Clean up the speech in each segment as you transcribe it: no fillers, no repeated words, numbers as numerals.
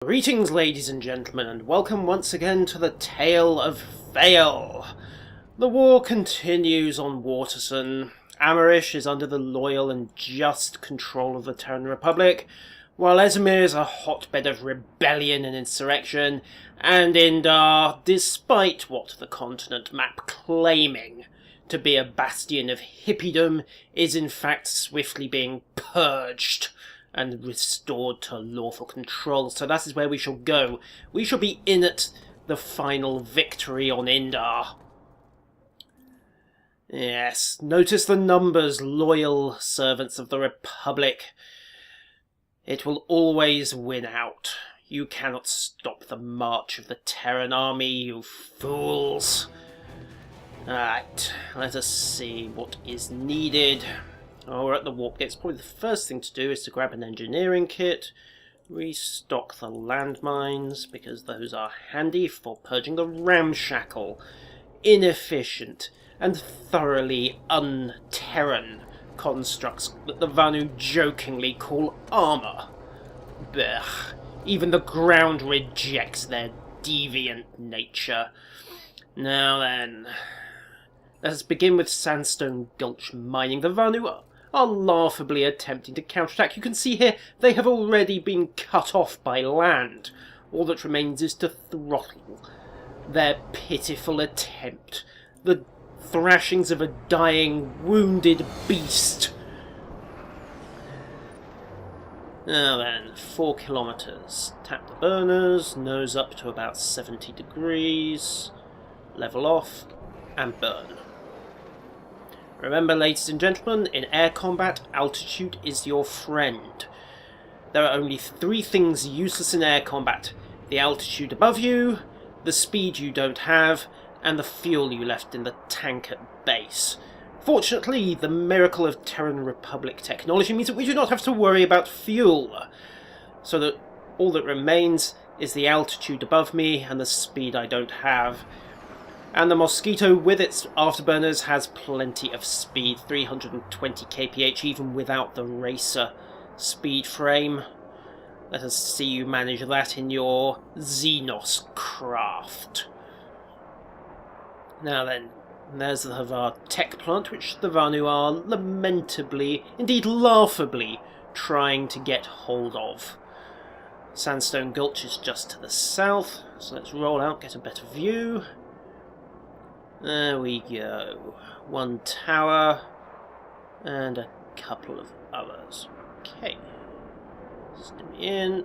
Greetings, ladies and gentlemen, and welcome once again to the Tale of Vale. The war continues on Waterson. Amerish is under the loyal and just control of the Terran Republic, while Ezmir is a hotbed of rebellion and insurrection, and Indar, despite what the continent map claiming to be a bastion of hippiedom, is in fact swiftly being purged and restored to lawful control. So that is where we shall go. We shall be in at the final victory on Indar. Yes, notice the numbers, loyal servants of the Republic. It will always win out. You cannot stop the march of the Terran army, you fools. Alright, let us see what is needed. Oh, we're at the warp gates. Probably the first thing to do is to grab an engineering kit, restock the landmines, because those are handy for purging the ramshackle, inefficient, and thoroughly un-Terran constructs that the Vanu jokingly call armour. Blech. Even the ground rejects their deviant nature. Now then, let us begin with Sandstone Gulch mining. The Vanu are laughably attempting to counterattack. You can see here they have already been cut off by land. All that remains is to throttle their pitiful attempt. The thrashings of a dying, wounded beast. Now then, 4 kilometres. Tap the burners, nose up to about 70 degrees, level off, and burn. Remember, ladies and gentlemen, in air combat, altitude is your friend. There are only 3 things useless in air combat: the altitude above you, the speed you don't have, and the fuel you left in the tank at base. Fortunately, the miracle of Terran Republic technology means that we do not have to worry about fuel, so that all that remains is the altitude above me and the speed I don't have. And the Mosquito, with its afterburners, has plenty of speed, 320 kph, even without the racer speed frame. Let us see you manage that in your Xenos craft. Now then, there's the Havar tech plant, which the Vanu are lamentably, indeed laughably, trying to get hold of. Sandstone Gulch is just to the south, so let's roll out, get a better view. There we go. 1 tower and a couple of others. Okay. Stim in.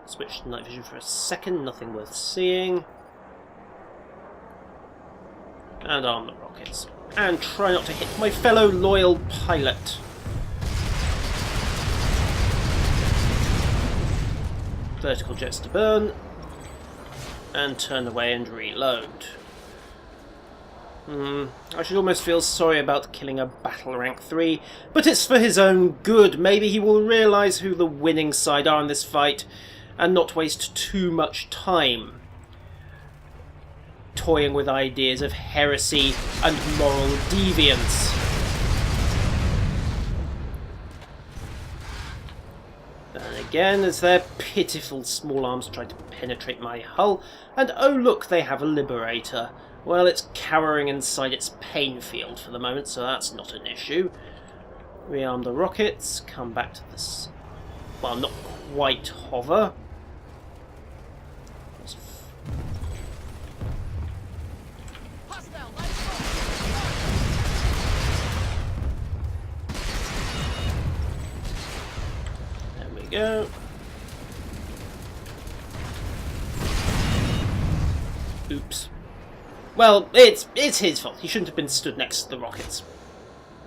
Switch to night vision for a second. Nothing worth seeing. And arm the rockets. And try not to hit my fellow loyal pilot. Vertical jets to burn. And turn away and reload. I should almost feel sorry about killing a battle rank 3, but it's for his own good. Maybe he will realise who the winning side are in this fight, and not waste too much time toying with ideas of heresy and moral deviance. And again, as their pitiful small arms try to penetrate my hull, and oh look, they have a Liberator. Well, it's cowering inside its pain field for the moment, so that's not an issue. Rearm the rockets, come back to this... well, not quite hover. There we go. Oops. Well, it's his fault. He shouldn't have been stood next to the rockets.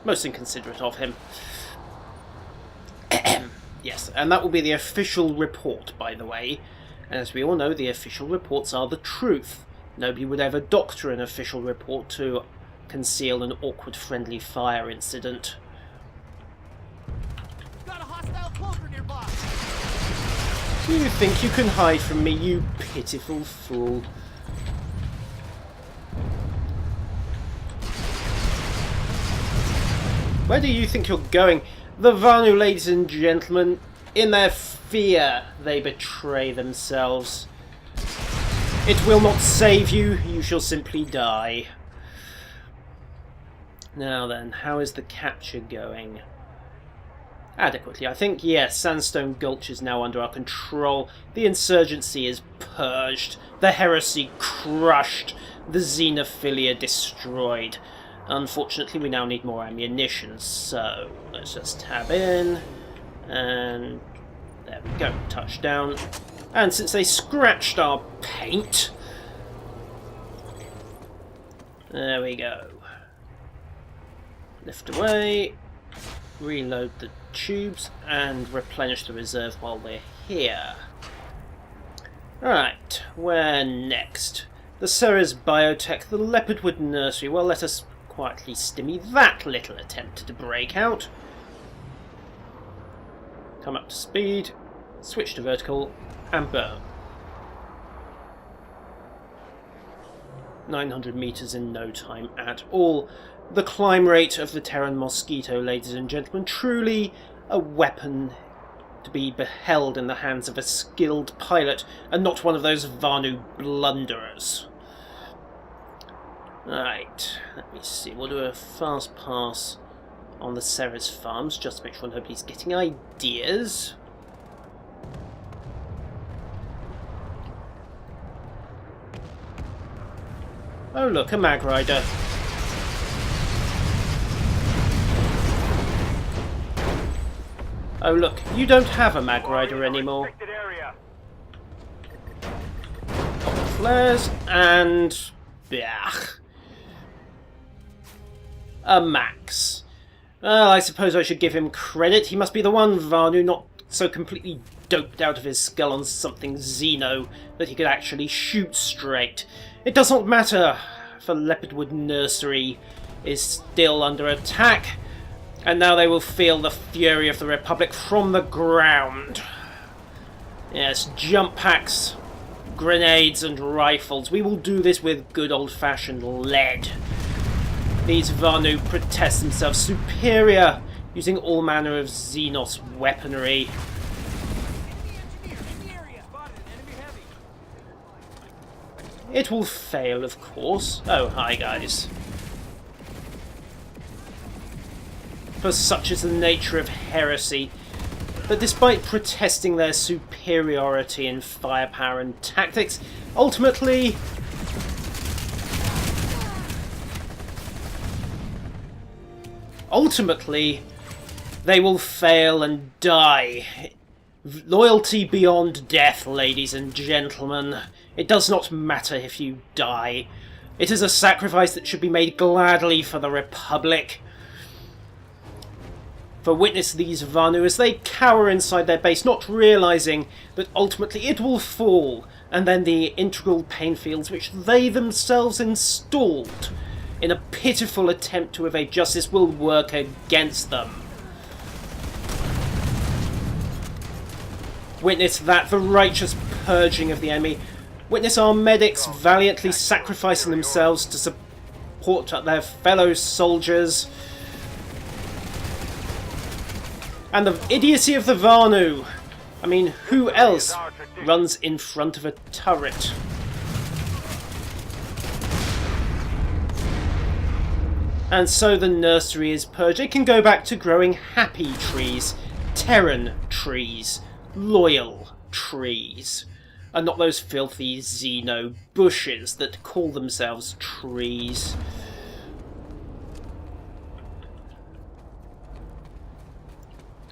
Most inconsiderate of him. Yes, and that will be the official report, by the way. And as we all know, the official reports are the truth. Nobody would ever doctor an official report to conceal an awkward friendly fire incident. Got a hostile cloaker nearby. Do you think you can hide from me, you pitiful fool? Where do you think you're going? The Vanu, ladies and gentlemen, In their fear, they betray themselves. It will not save you, you shall simply die. Now then, how is the capture going? Adequately, I think. Yes, Sandstone Gulch is now under our control. The insurgency is purged, the heresy crushed, the xenophilia destroyed. Unfortunately, we now need more ammunition, so let's just tab in, and there we go, touchdown. And since they scratched our paint, there we go. Lift away, reload the tubes, and replenish the reserve while we're here. Right, where next? The Ceres Biotech, the Leopardwood Nursery. Well, let us quietly stimmy that little attempt to break out. Come up to speed, switch to vertical, and burn. 900 meters in no time at all. The climb rate of the Terran Mosquito, ladies and gentlemen, truly a weapon to be beheld in the hands of a skilled pilot, and not one of those Vanu blunderers. Right, let me see, we'll do a fast pass on the Ceres farms, just to make sure nobody's getting ideas. Oh look, a Mag Rider. Oh look, you don't have a Mag Rider anymore. Pop the flares, and... Blech. A Max. Well, I suppose I should give him credit. He must be the one Vanu not so completely doped out of his skull on something Xeno that he could actually shoot straight. It does not matter, for Leopardwood Nursery is still under attack, and now they will feel the fury of the Republic from the ground. Yes, jump packs, grenades and rifles. We will do this with good old-fashioned lead. These Vanu protest themselves superior, using all manner of Xenos weaponry. It will fail, of course. Oh, hi guys. For such is the nature of heresy, that despite protesting their superiority in firepower and tactics, ultimately they will fail and die. Loyalty beyond death, ladies and gentlemen. It does not matter if you die. It is a sacrifice that should be made gladly for the Republic. For witness these Vanu as they cower inside their base, not realising that ultimately it will fall, and then the integral pain fields which they themselves installed in a pitiful attempt to evade justice will work against them. Witness that, the righteous purging of the enemy. Witness our medics valiantly sacrificing themselves to support their fellow soldiers. And the idiocy of the Vanu. I mean, who else runs in front of a turret? And so the nursery is purged. It can go back to growing happy trees, Terran trees, loyal trees, and not those filthy Xeno bushes that call themselves trees.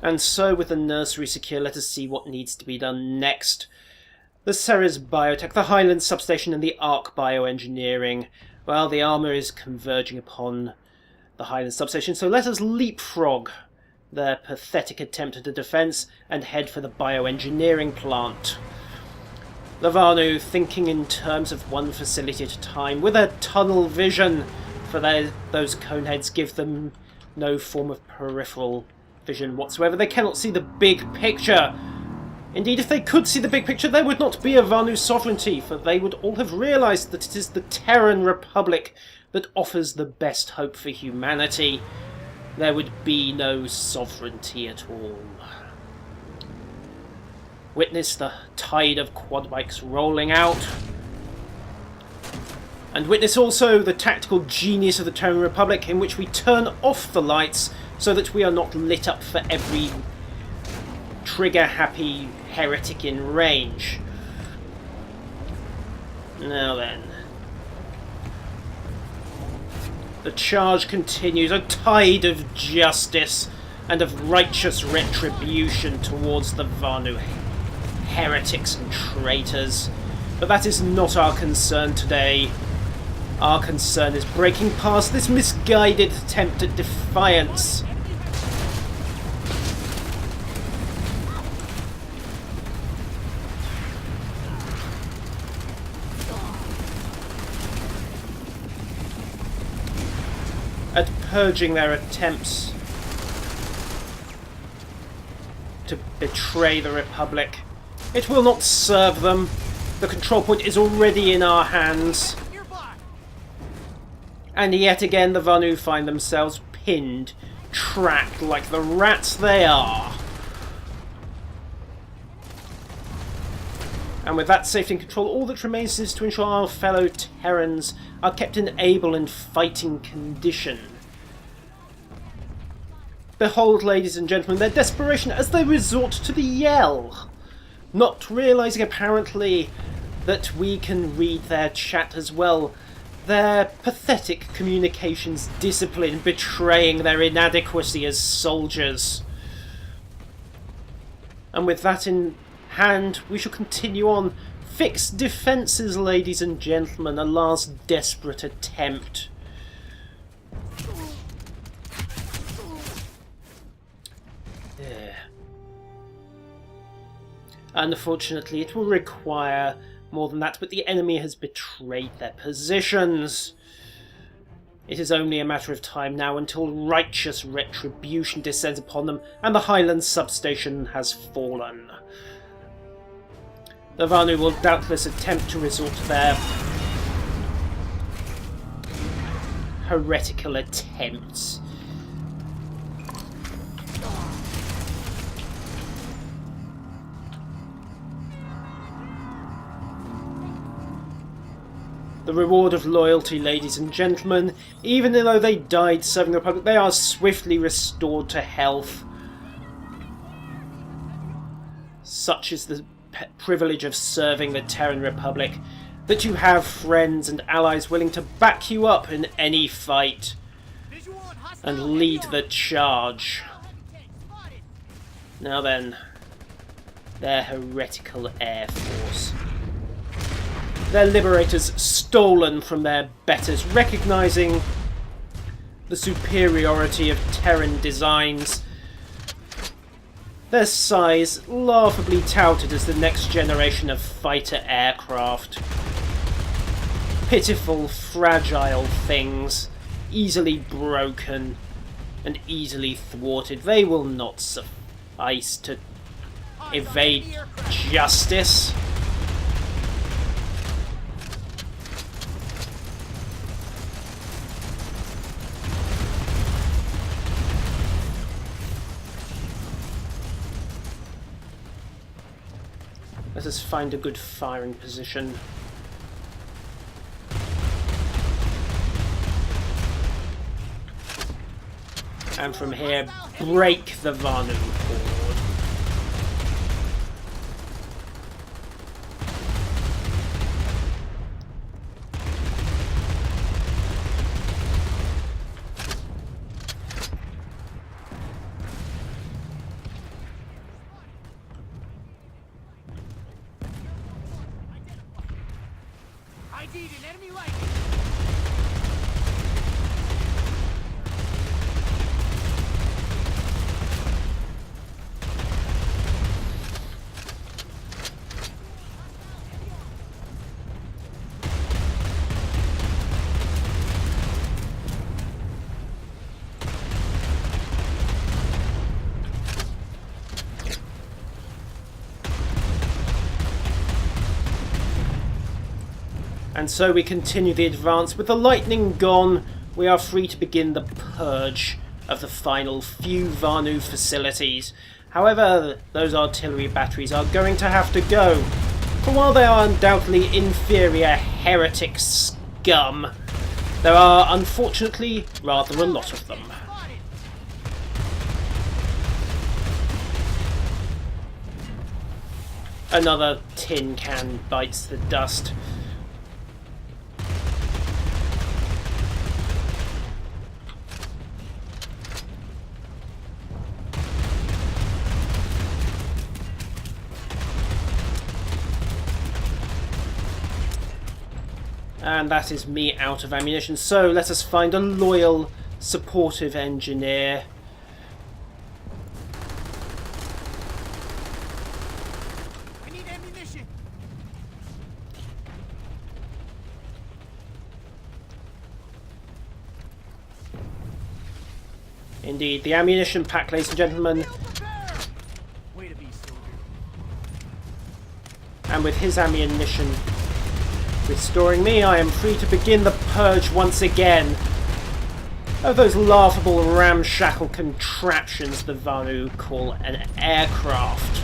And so, with the nursery secure, let us see what needs to be done next. The Ceres Biotech, the Highland Substation, and the Arc Bioengineering. Well, the armour is converging upon the Highland Substation, so let us leapfrog their pathetic attempt at a defence and head for the bioengineering plant. The Vanu, thinking in terms of one facility at a time, with a tunnel vision, for those coneheads give them no form of peripheral vision whatsoever. They cannot see the big picture. Indeed, if they could see the big picture, there would not be a Vanu sovereignty, for they would all have realised that it is the Terran Republic that offers the best hope for humanity. There would be no sovereignty at all. Witness the tide of quad bikes rolling out. And witness also the tactical genius of the Terran Republic, in which we turn off the lights so that we are not lit up for every trigger-happy heretic in range. Now then. The charge continues, a tide of justice and of righteous retribution towards the Vanu heretics and traitors. But that is not our concern today. Our concern is breaking past this misguided attempt at defiance. At purging their attempts to betray the Republic. It will not serve them. The control point is already in our hands. And yet again the Vanu find themselves pinned, trapped like the rats they are. And with that safety and control, all that remains is to ensure our fellow Terrans are kept in able and fighting condition. Behold, ladies and gentlemen, their desperation as they resort to the yell, not realising apparently that we can read their chat as well. Their pathetic communications discipline betraying their inadequacy as soldiers. And with that in hand, we shall continue on. Fix defences, ladies and gentlemen, a last desperate attempt. There. Unfortunately, it will require more than that, but the enemy has betrayed their positions. It is only a matter of time now until righteous retribution descends upon them and the Highlands substation has fallen. The Vanu will doubtless attempt to resort to their heretical attempts. The reward of loyalty, ladies and gentlemen. Even though they died serving the Republic, they are swiftly restored to health. Such is the privilege of serving the Terran Republic, that you have friends and allies willing to back you up in any fight and lead the charge. Now then, their heretical air force. Their liberators stolen from their betters, recognising the superiority of Terran designs. Their size laughably touted as the next generation of fighter aircraft. Pitiful, fragile things, easily broken and easily thwarted. They will not suffice to evade justice. Let us find a good firing position. And from here, break the Vanu horde. ID'd an enemy light. And so we continue the advance. With the lightning gone, we are free to begin the purge of the final few Vanu facilities. However, those artillery batteries are going to have to go. For while they are undoubtedly inferior heretic scum, there are unfortunately rather a lot of them. Another tin can bites the dust. And that is me out of ammunition. So let us find a loyal, supportive engineer. I need ammunition. Indeed, the ammunition pack, ladies and gentlemen. Way to be, soldier. And with his ammunition restoring me, I am free to begin the purge once again of those laughable ramshackle contraptions the Vanu call an aircraft.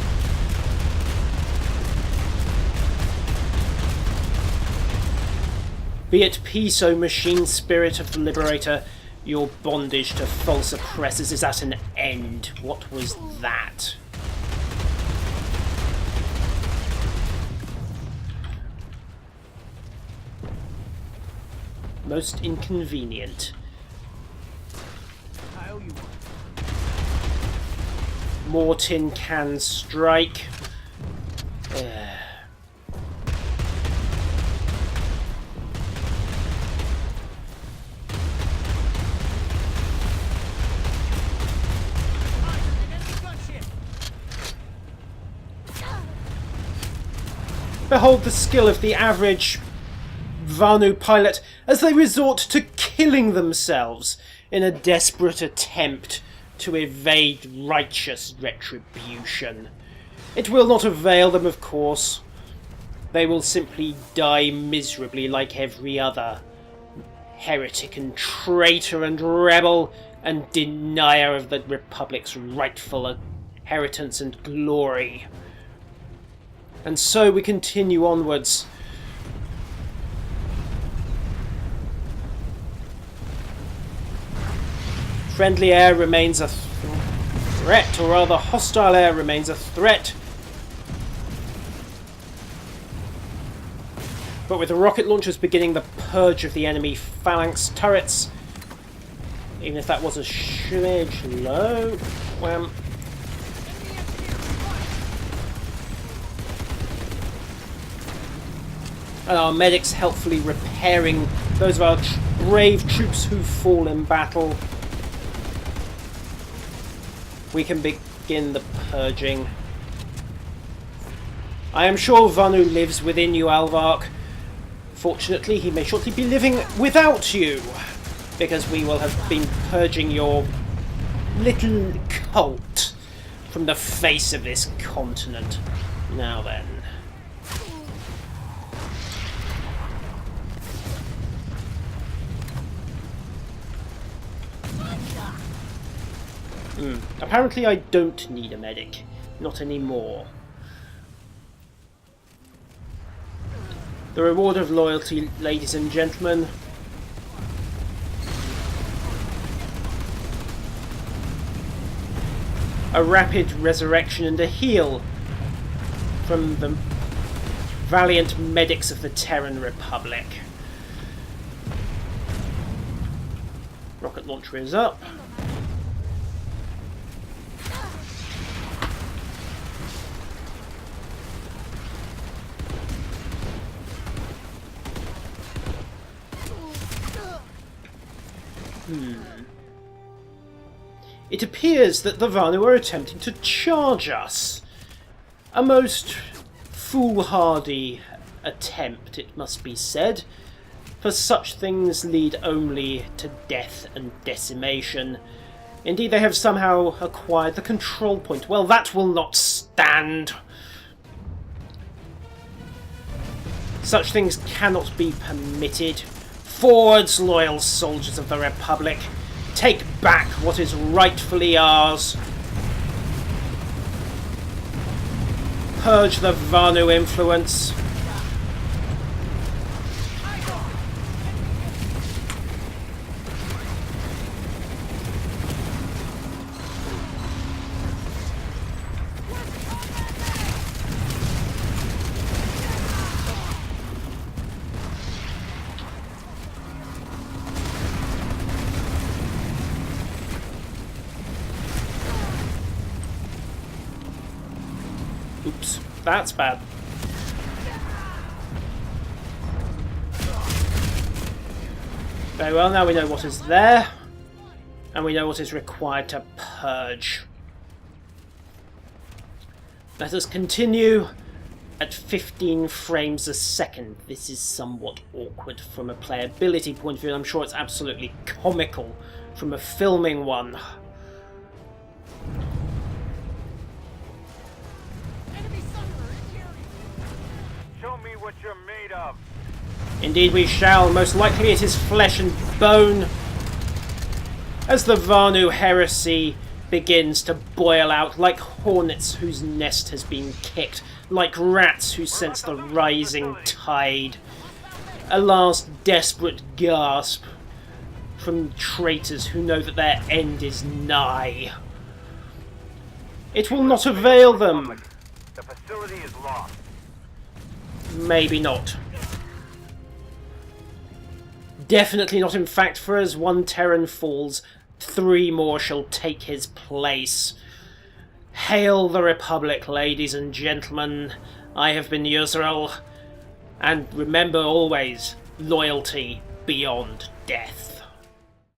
Be at peace, O machine spirit of the Liberator. Your bondage to false oppressors is at an end. What was that? Most inconvenient. I owe you one. More tin can strike. Behold the skill of the average Vanu pilot as they resort to killing themselves in a desperate attempt to evade righteous retribution. It will not avail them, of course. They will simply die miserably like every other heretic and traitor and rebel and denier of the Republic's rightful inheritance and glory. And so we continue onwards. Friendly air remains a threat, or rather hostile air remains a threat. But with the rocket launchers beginning the purge of the enemy phalanx turrets, even if that was a smidge low, wham. And our medics helpfully repairing those of our brave troops who fall in battle, we can begin the purging. I am sure Vanu lives within you, Alvark. Fortunately, he may shortly be living without you, because we will have been purging your little cult from the face of this continent. Now then. Apparently I don't need a medic. Not anymore. The reward of loyalty, ladies and gentlemen. A rapid resurrection and a heal from the valiant medics of the Terran Republic. Rocket launcher is up. It appears that the Vanu are attempting to charge us. A most foolhardy attempt, it must be said, for such things lead only to death and decimation. Indeed, they have somehow acquired the control point. Well, that will not stand. Such things cannot be permitted. Forwards, loyal soldiers of the Republic. Take back what is rightfully ours. purge the Vanu influence. Oops, that's bad. Very well, now we know what is there, and we know what is required to purge. Let us continue at 15 frames a second. This is somewhat awkward from a playability point of view, and I'm sure it's absolutely comical from a filming one. Show me what you're made of. Indeed we shall. Most likely it is flesh and bone. As the Vanu heresy begins to boil out like hornets whose nest has been kicked, like rats who sense the rising tide. A last desperate gasp from traitors who know that their end is nigh. It will not avail them. The facility is lost. Maybe not. Definitely not, in fact, for as one Terran falls, 3 more shall take his place. Hail the Republic, ladies and gentlemen. I have been Yusrael, and remember always, loyalty beyond death.